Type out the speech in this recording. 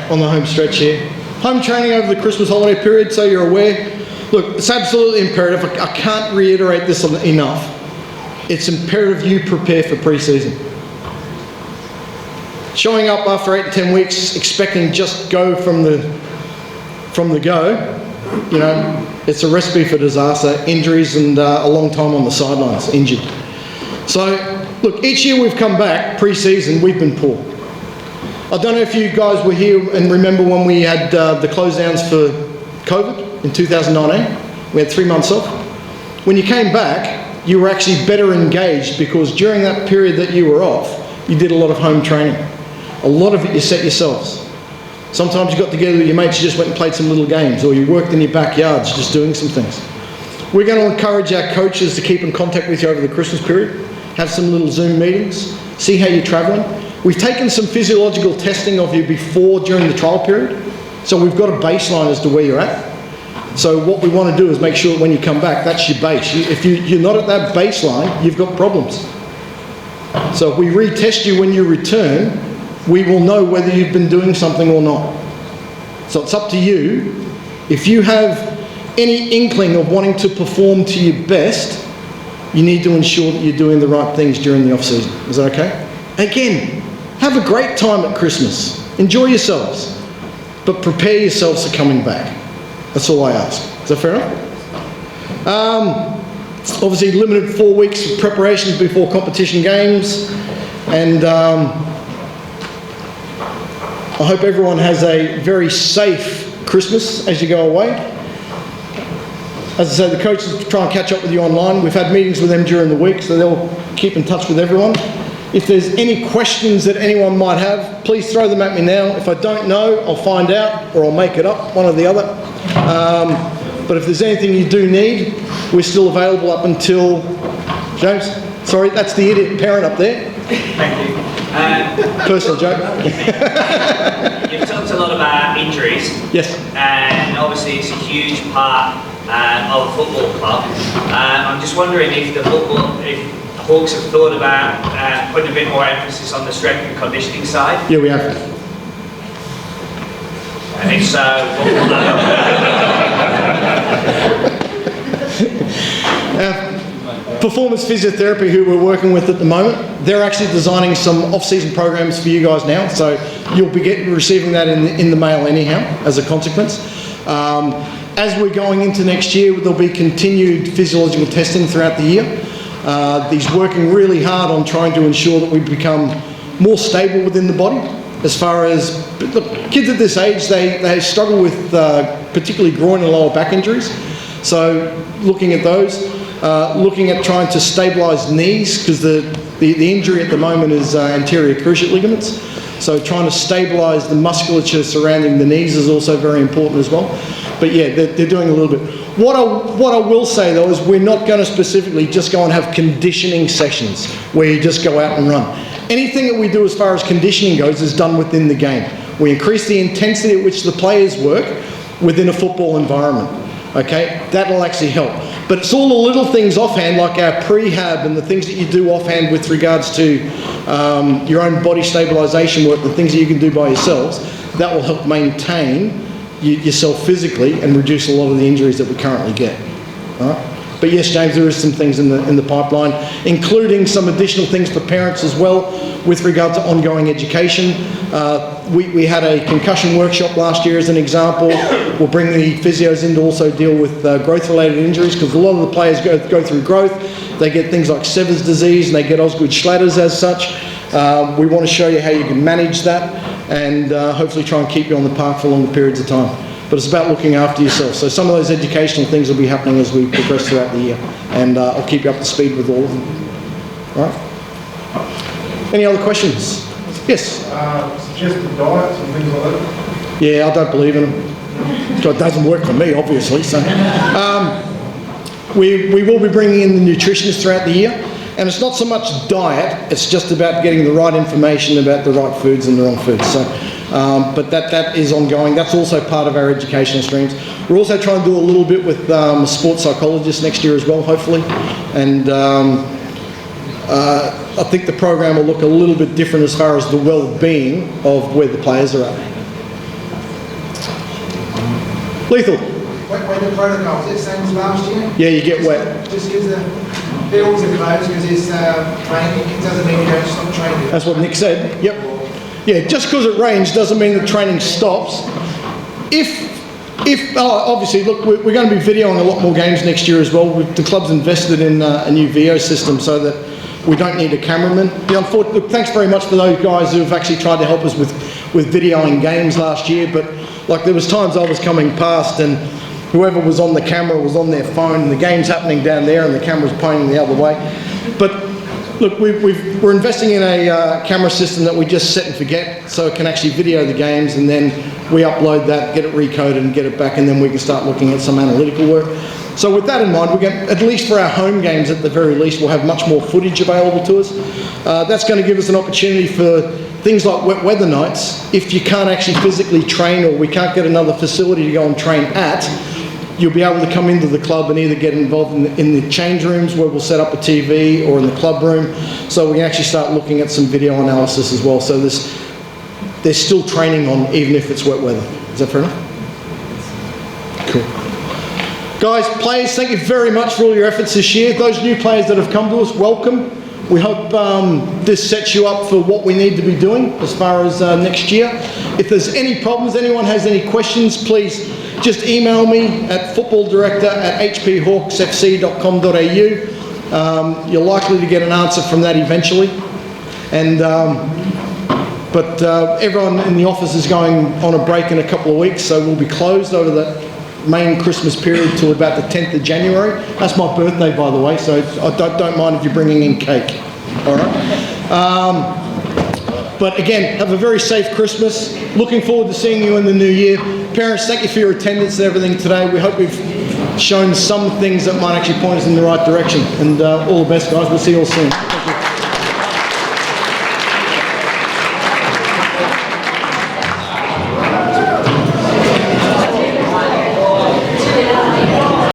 on the home stretch here. Home training over the Christmas holiday period, so you're aware. Look, it's absolutely imperative. I can't reiterate this enough. It's imperative you prepare for pre-season. Showing up after 8 to 10 weeks, expecting just go from the go, you know, it's a recipe for disaster, injuries, and a long time on the sidelines, injured. So, look, each year we've come back, pre-season, we've been poor. I don't know if you guys were here and remember when we had the close-downs for COVID in 2019. We had 3 months off. When you came back, you were actually better engaged because during that period that you were off, you did a lot of home training. A lot of it you set yourselves. Sometimes you got together with your mates, you just went and played some little games, or you worked in your backyards just doing some things. We're going to encourage our coaches to keep in contact with you over the Christmas period, have some little Zoom meetings, see how you're travelling. We've taken some physiological testing of you during the trial period, so we've got a baseline as to where you're at. So what we want to do is make sure that when you come back, that's your base. If you're not at that baseline, you've got problems. So if we retest you when you return, we will know whether you've been doing something or not. So it's up to you. If you have any inkling of wanting to perform to your best, you need to ensure that you're doing the right things during the off-season. Is that okay? Again, have a great time at Christmas. Enjoy yourselves. But prepare yourselves for coming back. That's all I ask. Is that fair enough? Obviously, limited 4 weeks of preparations before competition games. And I hope everyone has a very safe Christmas as you go away. As I say, the coaches try and catch up with you online. We've had meetings with them during the week, so they'll keep in touch with everyone. If there's any questions that anyone might have, please throw them at me now. If I don't know, I'll find out, or I'll make it up, one or the other. But if there's anything you do need, we're still available up until... James? Sorry, that's the idiot parent up there. Thank you. Personal joke. You've talked a lot about injuries. Yes. And obviously it's a huge part of a football club. I'm just wondering if the Hawks have thought about putting a bit more emphasis on the strength and conditioning side. Yeah, we have. And if so, what will that Performance Physiotherapy, who we're working with at the moment, they're actually designing some off-season programs for you guys now, so you'll be receiving that in the mail anyhow as a consequence. As we're going into next year, there'll be continued physiological testing throughout the year. He's working really hard on trying to ensure that we become more stable within the body. As far as, look, kids at this age, they struggle with particularly groin and lower back injuries. So looking at those, looking at trying to stabilise knees, because the injury at the moment is anterior cruciate ligaments. So trying to stabilise the musculature surrounding the knees is also very important as well. But yeah, they're doing a little bit. What I will say though is we're not going to specifically just go and have conditioning sessions where you just go out and run. Anything that we do as far as conditioning goes is done within the game. We increase the intensity at which the players work within a football environment. Okay, that'll actually help. But it's all the little things offhand, like our prehab and the things that you do offhand with regards to your own body stabilisation work, the things that you can do by yourselves, that will help maintain yourself physically and reduce a lot of the injuries that we currently get. All right? But yes, James, there is some things in the pipeline, including some additional things for parents as well with regard to ongoing education. We had a concussion workshop last year as an example. We'll bring the physios in to also deal with growth-related injuries, because a lot of the players go through growth. They get things like Sever's disease and they get Osgood-Schlatter's as such. We want to show you how you can manage that and hopefully try and keep you on the park for longer periods of time. But it's about looking after yourself. So some of those educational things will be happening as we progress throughout the year. And I'll keep you up to speed with all of them. All right? Any other questions? Yes? Suggested diets and things like that? Yeah, I don't believe in them. So it doesn't work for me, obviously. So we will be bringing in the nutritionists throughout the year. And it's not so much diet, it's just about getting the right information about the right foods and the wrong foods. So, but that is ongoing. That's also part of our educational streams. We're also trying to do a little bit with a sports psychologist next year as well, hopefully. And I think the program will look a little bit different as far as the well-being of where the players are at. Lethal. When the protocols, it's the same as last year? Yeah, you get wet. Just because the fields are closed because it's raining, it doesn't mean you don't stop training. That's what Nick said. Yep. Yeah, just because it rains doesn't mean the training stops. Obviously, look, we're going to be videoing a lot more games next year as well. The club's invested in a new video system so that we don't need a cameraman. Look, thanks very much for those guys who have actually tried to help us with videoing games last year. But like, there was times I was coming past and whoever was on the camera was on their phone and the game's happening down there and the camera's pointing the other way. But look, we're investing in a camera system that we just set and forget, so it can actually video the games, and then we upload that, get it recoded and get it back, and then we can start looking at some analytical work. So with that in mind, we get, at least for our home games at the very least, we'll have much more footage available to us. That's going to give us an opportunity for things like wet weather nights. If you can't actually physically train, or we can't get another facility to go and train at, you'll be able to come into the club and either get involved in the change rooms where we'll set up a TV, or in the club room, so we can actually start looking at some video analysis as well. So there's still training on, even if it's wet weather. Is that fair enough? Cool. Guys, players, thank you very much for all your efforts this year. Those new players that have come to us, welcome. We hope this sets you up for what we need to be doing as far as next year. If there's any problems, anyone has any questions, please just email me at footballdirector@hphawksfc.com.au. You're likely to get an answer from that eventually. And but everyone in the office is going on a break in a couple of weeks, so we'll be closed over the main Christmas period till about the 10th of January. That's my birthday, by the way, so I don't mind if you're bringing in cake. All right. But again, have a very safe Christmas. Looking forward to seeing you in the new year. Parents, thank you for your attendance and everything today. We hope we've shown some things that might actually point us in the right direction. And all the best, guys. We'll see you all soon. Thank you.